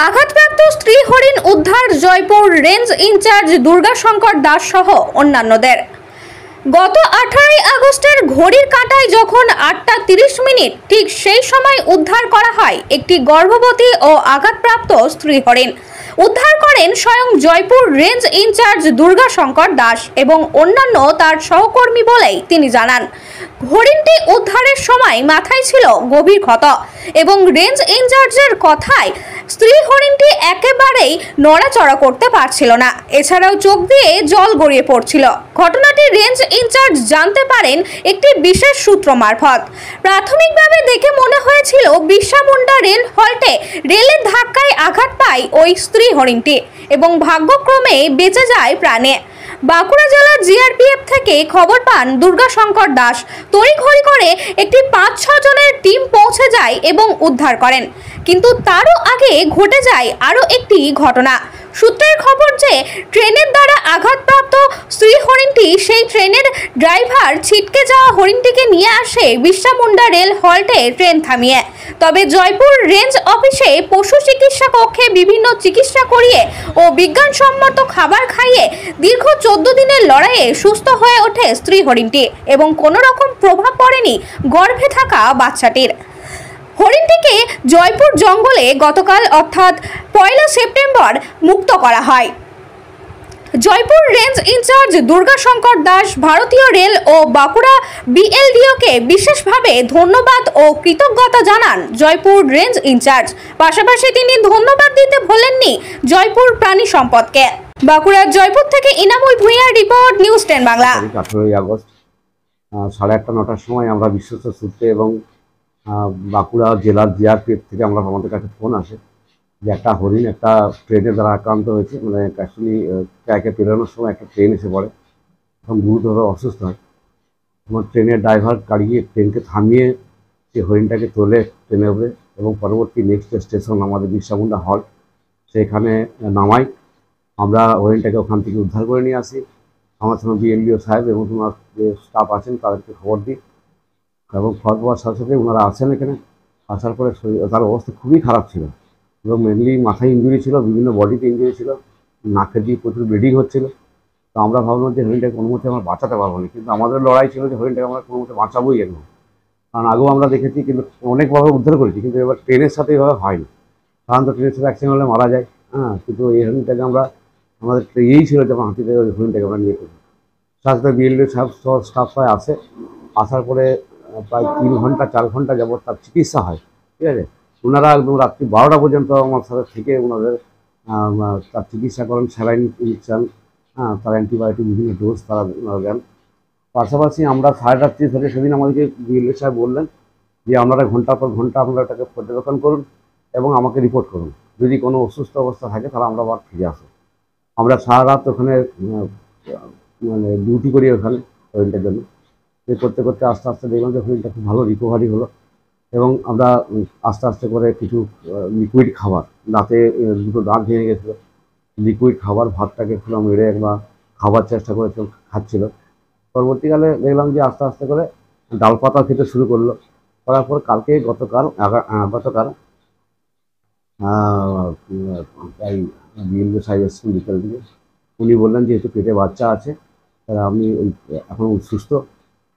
আঘাতপ্রাপ্ত স্ত্রী হরিণ উদ্ধার জয়পুর রেঞ্জ ইনচার্জ দুর্গাশঙ্কর দাস সহ অন্যান্যদের। গত 18 আগস্টের ঘড়ির কাঁটায় যখন 8:30 ঠিক সেই সময় উদ্ধার করা হয় একটি গর্ভবতী ও আঘাতপ্রাপ্ত স্ত্রী হরিণ। উদ্ধার করেন স্বয়ং জয়পুর রেঞ্জ ইনচার্জ দুর্গাশঙ্কর দাস এবং অন্যান্য তার সহকর্মী বলেই তিনি জানান। হরিণটি উদ্ধারের সময় মাথায় ছিল গভীর ক্ষত এবং রেঞ্জ ইনচার্জের কথায় স্ত্রী হরিণটি একেবারেই নড়াচড়া করতে পারছিল না, এছাড়াও চোখ দিয়ে জল গড়িয়ে পড়ছিল। ঘটনাটি রেঞ্জ ইনচার্জ জানতে পারেন একটি বিশেষ সূত্র মারফত। প্রাথমিকভাবে দেখে মনে হয়েছিল বিরসামুন্ডা রেল হল্টে রেলের ধাক্কায় আঘাত পায় ওই স্ত্রী হরিণটি এবং ভাগ্যক্রমে বেঁচে যায় প্রাণে। বাঁকুড়া জেলার জিআরপিএফ থেকে খবর পান দুর্গাশঙ্কর দাস। তড়িঘড়ি করে একটি 5-6 জনের টিম পৌঁছে যায় এবং উদ্ধার করেন, কিন্তু তারও আগে ঘটে যায় আরও একটি ঘটনা। সূত্রের খবর যে ট্রেনের দ্বারা আঘাতপ্রাপ্ত স্ত্রী হরিণটি সেই ট্রেনের ড্রাইভার ছিটকে যাওয়া হরিণটিকে নিয়ে আসে বিরসামুন্ডা রেল হল্টে ট্রেন থামিয়ে। তবে জয়পুর রেঞ্জ অফিসে পশু চিকিৎসা কক্ষে বিভিন্ন চিকিৎসা করিয়ে ও বিজ্ঞানসম্মত খাবার খাইয়ে দীর্ঘ 14 দিনের লড়াইয়ে সুস্থ হয়ে ওঠে স্ত্রী হরিণটি এবং কোনো রকম প্রভাব পড়েনি গর্ভে থাকা বাচ্চাটির। হরিণটিকে জয়পুর জঙ্গলে গতকাল অর্থাৎ 1 সেপ্টেম্বর মুক্ত করা হয়। জয়পুর রেঞ্জ ইনচার্জ দুর্গাশঙ্কর দাস ভারতীয় রেল ও বাঁকুড়া বিএলডিওকে বিশেষভাবে ধন্যবাদ ও কৃতজ্ঞতা জানান জয়পুর রেঞ্জ ইনচার্জ। পাশাপাশি তিনি ধন্যবাদ দিতে ভোলেননি জয়পুর প্রাণী সম্পদকে। বাঁকুড়ার জয়পুর থেকে ইনামুল ভূঁইয়ার রিপোর্ট, নিউজ 10 বাংলা। 18 আগস্ট 8:30-9টার সময় আমরা বিশ্বস্ত সূত্রে এবং বাঁকুড়া জেলার জিআরপিএফ থেকে আমাদের কাছে ফোন আসে যে একটা হরিণ একটা ট্রেনের দ্বারা আক্রান্ত হয়েছে। মানে অ্যাকচুয়ালি ট্র্যাকে পেরোনোর সময় একটা ট্রেন এসে পড়ে এবং গুরুতর অসুস্থ হয়। আমার ট্রেনের ড্রাইভার গাড়িয়ে ট্রেনকে থামিয়ে সে হরিণটাকে তোলে ট্রেনের উপরে এবং পরবর্তী নেক্সট স্টেশন আমাদের বিরসামুন্ডা হল্ট, সেখানে নামাই। আমরা হরিণটাকে ওখান থেকে উদ্ধার করে নিয়ে আসি। আমার সঙ্গে বিএলডিও সাহেব এবং তোমার যে স্টাফ আছেন তাদেরকে খবর দিই এবং খবর পাওয়ার সাথে সাথে ওনারা আসেন এখানে। আসার পরে তার অবস্থা খুবই খারাপ ছিল এবং মেনলি মাথায় ইঞ্জুরি ছিল, বিভিন্ন বডিতে ইঞ্জুরি ছিল, নাকের দিয়ে প্রচুর ব্লিডিং হচ্ছিল। তো আমরা ভাবলাম যে হরিণটাকে কোনো মতে আমরা বাঁচাতে পারবো না, কিন্তু আমাদের লড়াই ছিল যে হরিণটাকে আমরা কোনো মতে বাঁচাবোই এর। কারণ আগেও আমরা দেখেছি কিন্তু অনেকভাবে উদ্ধার করেছি, কিন্তু এবার ট্রেনের সাথে এইভাবে হয়নি। সাধারণত ট্রেনের সাথে অ্যাক্সিডেন্ট হলে মারা যায়। কিন্তু এই হরিণটাকে আমরা আমাদের এই ছিল যে হাতি থেকে ওই হরিণটাকে আমরা নিয়ে করবো। সাথে সাথে বিএলডি সাহেব স্টাফ সবাই আসে। আসার পরে প্রায় 3-4 ঘন্টা যাবত তার চিকিৎসা হয়। ঠিক আছে, ওনারা একদম রাত্রি 12টা পর্যন্ত আমার সাথে থেকে ওনাদের তার চিকিৎসা করেন, স্যালাইন ইঞ্জেকশন, তার অ্যান্টিবায়োটিক বিভিন্ন ডোজ তারা দেন। পাশাপাশি আমরা 3:30 থেকে সেদিন আমাদেরকে বিএলডি সাহেব বললেন যে আপনারা ঘন্টার পর ঘন্টা আপনারা এটাকে পর্যবেক্ষণ করুন এবং আমাকে রিপোর্ট করুন, যদি কোনো অসুস্থ অবস্থা থাকে তাহলে আমরা আবার ফিরে আসুন। আমরা সারা রাত ওখানে মানে ডিউটি করি ওখানে হরিণটার জন্য। করতে করতে আস্তে আস্তে দেখলাম যে হরিণটা খুব ভালো রিকভারি হলো এবং আমরা আস্তে আস্তে করে কিছু লিকুইড খাবার, দাঁতে 2টো দাঁত ভেঙে গেছিলো, লিকুইড খাবার ভাতটাকে খুলে মেরে একবার খাবার চেষ্টা করে খাচ্ছিল। পরবর্তীকালে দেখলাম যে আস্তে আস্তে করে ডাল পাতা খেতে শুরু করলো। করার পর গতকাল প্রায় বিএলডি সাহেব এসেছেন বিকেল দিকে। উনি বললেন যে একটু পেটে বাচ্চা আছে, তারা আপনি ওই এখন সুস্থ।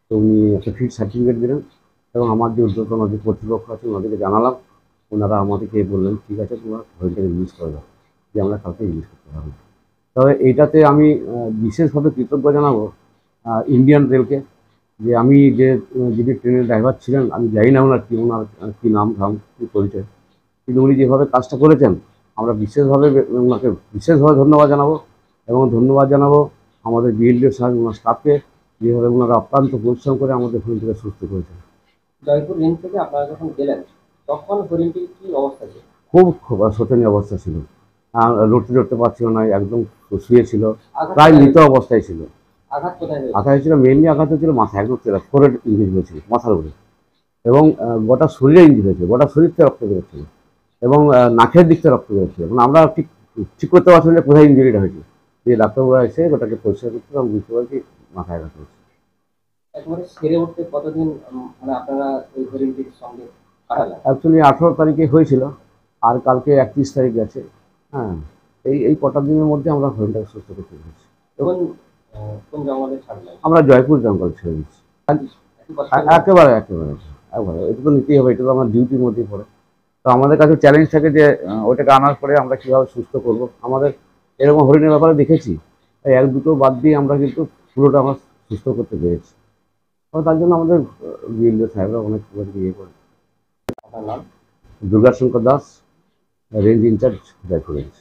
তো উনি একটা ফিট সার্টিফিকেট দিলেন এবং আমার যে ঊর্ধ্বতন যে কর্তৃপক্ষ আছে ওনাদেরকে জানালাম। ওনারা আমাদেরকে বললেন ঠিক আছে তোমরা হরিণটাকে রিলিজ করে দাও, যে আমরা কালকে রিলিজ করতে পারবো। তবে এইটাতে আমি বিশেষভাবে কৃতজ্ঞ জানাবো ইন্ডিয়ান রেলকে, যে আমি যিনি ট্রেনের ড্রাইভার ছিলেন, আমি জানি না ওনার কী নাম কী পরিচয়, কিন্তু উনি যেভাবে কাজটা করেছেন আমরা ওনাকে বিশেষভাবে ধন্যবাদ জানাবো এবং ধন্যবাদ জানাবো আমাদের বিএলডিও সাহেব ওনার স্টাফকে, যেভাবে ওনারা অত্যন্ত পরিশ্রম করে আমাদের হরিণটিকে সুস্থ করেছেন। জয়পুর রেঞ্জ থেকে আপনারা যখন গেলেন তখন হরিণটির কী অবস্থা ছিল? খুব শোচনীয় অবস্থা ছিল, লড়তে পারছিল না, একদম শুয়েছিল, প্রায় মৃত অবস্থায় ছিল। আঘাত কোথায় হয়েছিল? মেনলি আঘাত হয়েছিল মাথায়, একদম ফোরেড ইঞ্জুরি হয়েছিল মাথার উপরে এবং গোটা শরীরে ইঞ্জুরি হয়েছিল, গোটা শরীর থেকে রক্ত বেরোচ্ছিল এবং নাকের দিক থেকে রক্ত বেরোচ্ছিল। এবং আমরা ঠিক করতে পারছিলাম যে কোথায় ইঞ্জুরিটা হয়েছে। যে ডাক্তারবাবুরা এসে গোটাকে পরিষ্কার করতে এবং বুঝতে পারছি মাথায় আঘাত হয়েছে। একবারে সেরে উঠতে কতদিন মানে আপনারা ওই হরিণটির সঙ্গে কাটালেন? অ্যাকচুয়ালি 18 তারিখে হয়েছিল, আর কালকে 31 তারিখ গেছে। হ্যাঁ, এই কটা দিনের মধ্যে আমরা হরিণটাকে সুস্থ করতে পেরেছি। কোন কোন জঙ্গলে ছাড়লেন? আমরা জয়পুর জঙ্গল ছেড়ে দিচ্ছি। একই কথা একেবারে একেবারে একেবারে এটা তো নিতেই হবে, এটা তো আমার ডিউটির মধ্যেই পড়ে। তো আমাদের কাছে চ্যালেঞ্জ থাকে যে ওইটাকে আনার পরে আমরা কীভাবে সুস্থ করব। আমাদের এরকম হরিণের ব্যাপারে দেখেছি, এই এক দুটো বাদ দিয়ে আমরা কিন্তু পুরোটা আমরা সুস্থ করতে পেরেছি। তার জন্য আমাদের বিএলও সাহেবরা অনেক ইয়ে করে। আপনার নাম? Durgashankar Das, range in charge, Jaipur range.